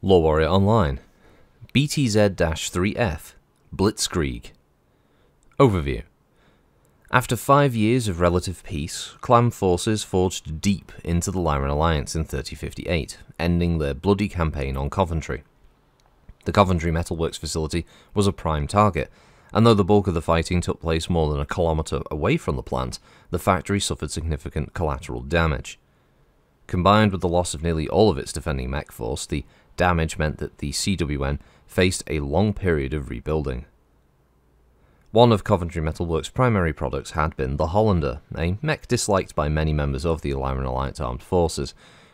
LoreWarrior Online, BTZ-3F, Blitzkrieg. Overview. After 5 years of relative peace, clan forces forged deep into the Lyran Alliance in 3058, ending their bloody campaign on Coventry. The Coventry Metalworks facility was a prime target, and though the bulk of the fighting took place more than a kilometre away from the plant, the factory suffered significant collateral damage. Combined with the loss of nearly all of its defending mech force, the damage meant that the CWN faced a long period of rebuilding. One of Coventry Metalworks' primary products had been the Hollander, a mech disliked by many members of the Lyran Alliance armed forces.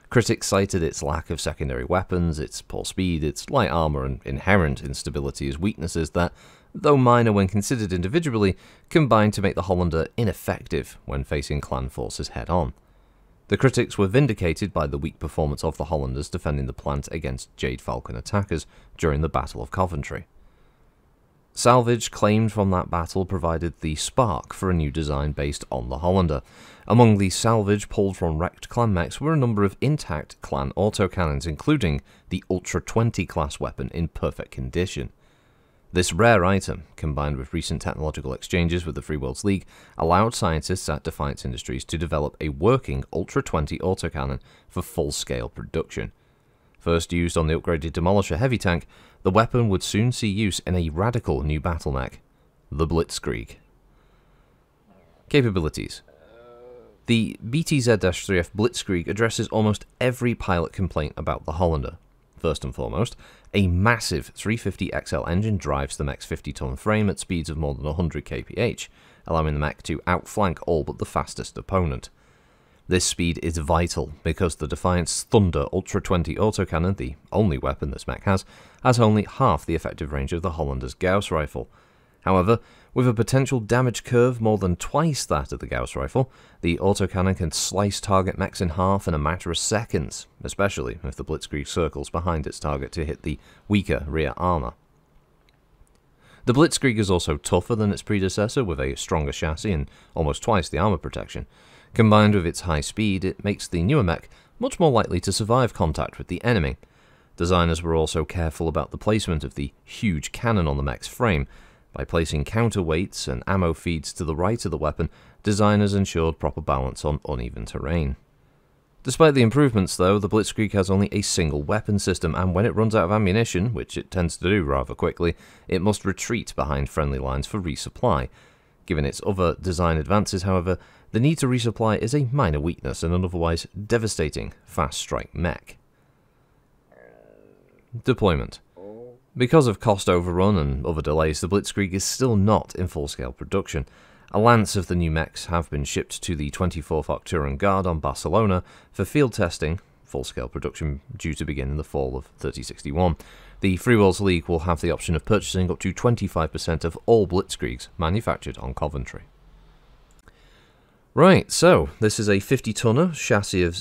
Critics cited its lack of secondary weapons, its poor speed, its light armour and inherent instability as weaknesses that, though minor when considered individually, combined to make the Hollander ineffective when facing clan forces head-on. The critics were vindicated by the weak performance of the Hollanders defending the plant against Jade Falcon attackers during the Battle of Coventry. Salvage claimed from that battle provided the spark for a new design based on the Hollander. Among the salvage pulled from wrecked clan mechs were a number of intact clan autocannons, including the Ultra 20 class weapon in perfect condition. This rare item, combined with recent technological exchanges with the Free Worlds League, allowed scientists at Defiance Industries to develop a working Ultra 20 autocannon for full-scale production. First used on the upgraded Demolisher heavy tank, the weapon would soon see use in a radical new battle mech, the Blitzkrieg. Capabilities. The BTZ-3F Blitzkrieg addresses almost every pilot complaint about the Hollander. First and foremost, a massive 350XL engine drives the mech's 50-ton frame at speeds of more than 100 kph, allowing the mech to outflank all but the fastest opponent. This speed is vital because the Defiance Thunder Ultra 20 autocannon, the only weapon this mech has only half the effective range of the Hollander's Gauss rifle. However, with a potential damage curve more than twice that of the Gauss rifle, the autocannon can slice target mechs in half in a matter of seconds, especially if the Blitzkrieg circles behind its target to hit the weaker rear armour. The Blitzkrieg is also tougher than its predecessor, with a stronger chassis and almost twice the armour protection. Combined with its high speed, it makes the newer mech much more likely to survive contact with the enemy. Designers were also careful about the placement of the huge cannon on the mech's frame. By placing counterweights and ammo feeds to the right of the weapon, designers ensured proper balance on uneven terrain. Despite the improvements though, the Blitzkrieg has only a single weapon system, and when it runs out of ammunition, which it tends to do rather quickly, it must retreat behind friendly lines for resupply. Given its other design advances, however, the need to resupply is a minor weakness in an otherwise devastating fast-strike mech. Deployment. Because of cost overrun and other delays, the Blitzkrieg is still not in full-scale production. A lance of the new mechs have been shipped to the 24th Arcturan Guard on Barcelona for field testing, full-scale production due to begin in the fall of 3061. The Free Worlds League will have the option of purchasing up to 25% of all Blitzkriegs manufactured on Coventry. Right, so this is a 50-tonner chassis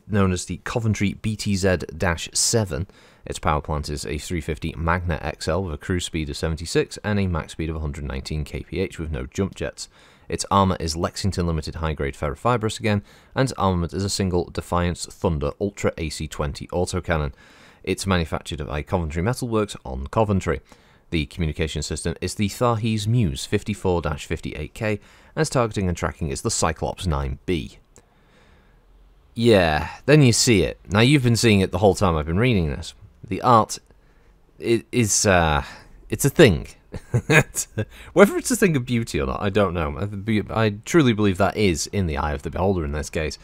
known as the Coventry BTZ-7. Its power plant is a 350 Magna XL with a cruise speed of 76 and a max speed of 119 kph with no jump jets. Its armour is Lexington Limited high-grade ferrofibrous again, and its armament is a single Defiance Thunder Ultra AC-20 autocannon. It's manufactured by Coventry Metalworks on Coventry. The communication system is the Tharhes Muse 54-58K, and its targeting and tracking is the Cyclops 9B. Yeah, then you see it. Now you've been seeing it the whole time I've been reading this. The art it's a thing. Whether it's a thing of beauty or not, I don't know. I truly believe that is in the eye of the beholder in this case.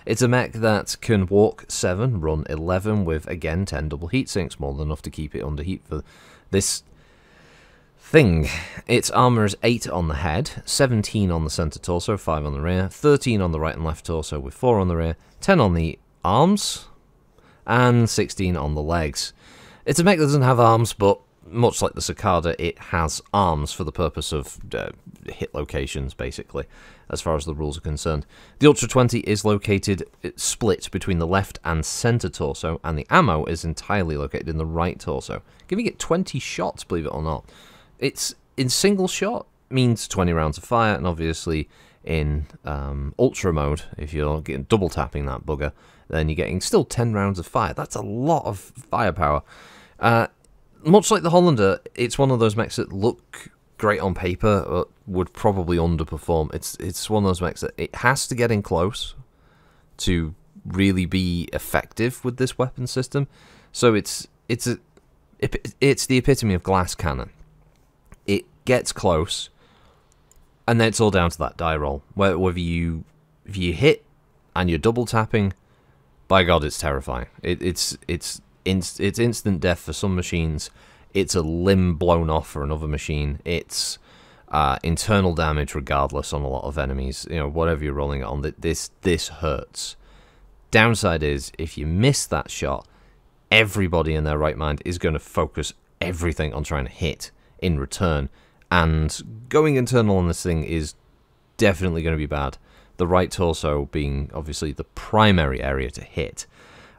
It's a mech that can walk 7, run 11 with, again, 10 double heat sinks, more than enough to keep it under heat for this thing. Its armour is 8 on the head, 17 on the centre torso, 5 on the rear, 13 on the right and left torso with 4 on the rear, 10 on the arms, and 16 on the legs. It's a mech that doesn't have arms, but much like the Cicada, it has arms for the purpose of hit locations, basically, as far as the rules are concerned. The Ultra 20 is located split between the left and centre torso, and the ammo is entirely located in the right torso, giving it 20 shots, believe it or not. It's in single shot, means 20 rounds of fire, and obviously in ultra mode, if you're getting double tapping that bugger, then you're getting still 10 rounds of fire. That's a lot of firepower. Much like the Hollander, it's one of those mechs that look great on paper, but would probably underperform. It's one of those mechs that it has to get in close to really be effective with this weapon system. So it's the epitome of glass cannon. It gets close, and then it's all down to that die roll. Whether if you hit and you're double tapping, by God, it's terrifying. It's instant death for some machines. It's a limb blown off for another machine. It's internal damage regardless on a lot of enemies. You know, whatever you're rolling it on, this hurts. Downside is, if you miss that shot, everybody in their right mind is going to focus everything on trying to hit in return. And going internal on this thing is definitely going to be bad. The right torso being obviously the primary area to hit,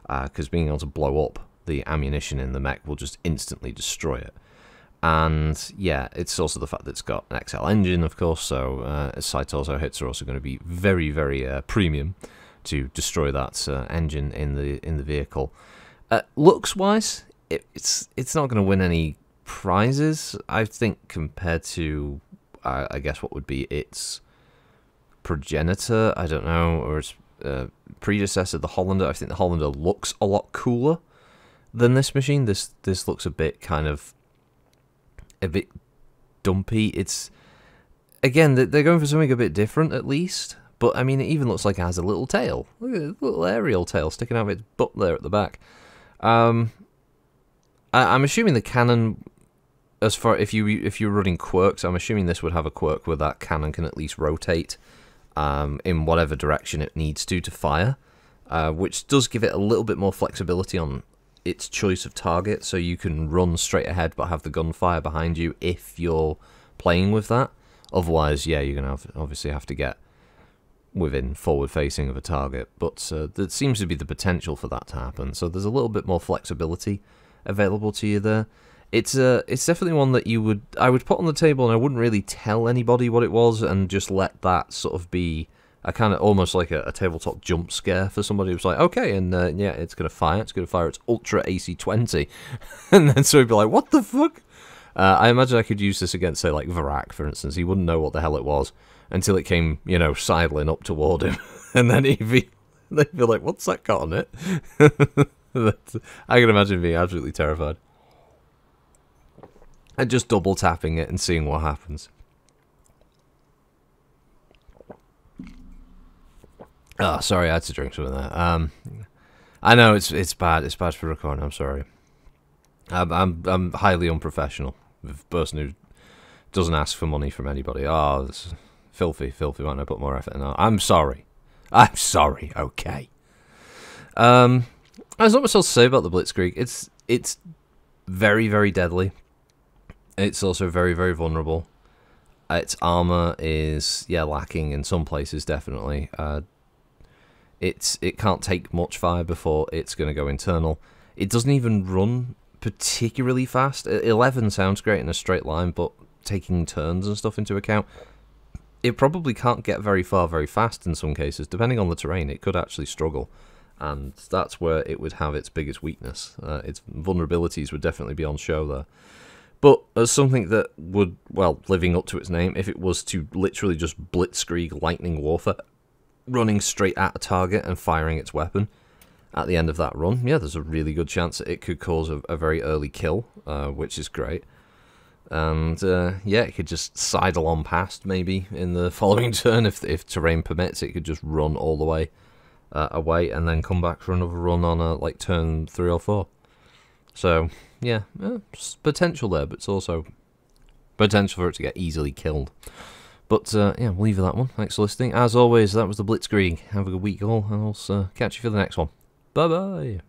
because being able to blow up the ammunition in the mech will just instantly destroy it. And yeah, it's also the fact that it's got an XL engine, of course, so side torso hits are also going to be very, very premium to destroy that engine in the vehicle. Looks wise, it's not going to win any prizes, I think, compared to I guess what would be its progenitor, I don't know, or its predecessor, the Hollander. I think the Hollander looks a lot cooler than this machine. This looks a bit dumpy. It's, again, they're going for something a bit different at least. But I mean, it even looks like it has a little tail. Look at it, a little aerial tail sticking out of its butt there at the back. I'm assuming the cannon, as far if you're running quirks, I'm assuming this would have a quirk where that cannon can at least rotate in whatever direction it needs to fire, which does give it a little bit more flexibility on its choice of target, so you can run straight ahead but have the gunfire behind you if you're playing with that. Otherwise, yeah, you're gonna obviously have to get within forward facing of a target, but there seems to be the potential for that to happen, so there's a little bit more flexibility available to you there. It's definitely one that I would put on the table, and I wouldn't really tell anybody what it was, and just let that sort of be a kind of almost like a tabletop jump scare for somebody who's like, okay, and yeah, it's gonna fire its Ultra AC-20, and then so he'd be like, what the fuck? I imagine I could use this against, say, like Varak, for instance. He wouldn't know what the hell it was until it came, you know, sidling up toward him, and then they'd be like, what's that got on it? I can imagine being absolutely terrified. And just double tapping it and seeing what happens. Oh, sorry, I had to drink some of that. I know it's bad. It's bad for recording. I'm sorry. I'm highly unprofessional. The person who doesn't ask for money from anybody. Oh, this is filthy. Why don't I put more effort in that? I'm sorry. Okay. There's not much else to say about the Blitzkrieg. It's very, very deadly. It's also very, very vulnerable. Its armor is, yeah, lacking in some places, definitely. It can't take much fire before it's going to go internal. It doesn't even run particularly fast. 11 sounds great in a straight line, but taking turns and stuff into account, it probably can't get very far very fast in some cases. Depending on the terrain, it could actually struggle. And that's where it would have its biggest weakness. Its vulnerabilities would definitely be on show there. But as something that would, well, living up to its name, if it was to literally just blitzkrieg lightning warfare, running straight at a target and firing its weapon at the end of that run, yeah, there's a really good chance that it could cause a very early kill, which is great. And yeah, it could just sidle on past maybe in the following turn if terrain permits. It could just run all the way away and then come back for another run on like turn 3 or 4. So yeah, potential there, but it's also potential for it to get easily killed. But yeah, we'll leave you that one. Thanks for listening. As always, that was the Blitzkrieg. Have a good week all, and I'll catch you for the next one. Bye bye.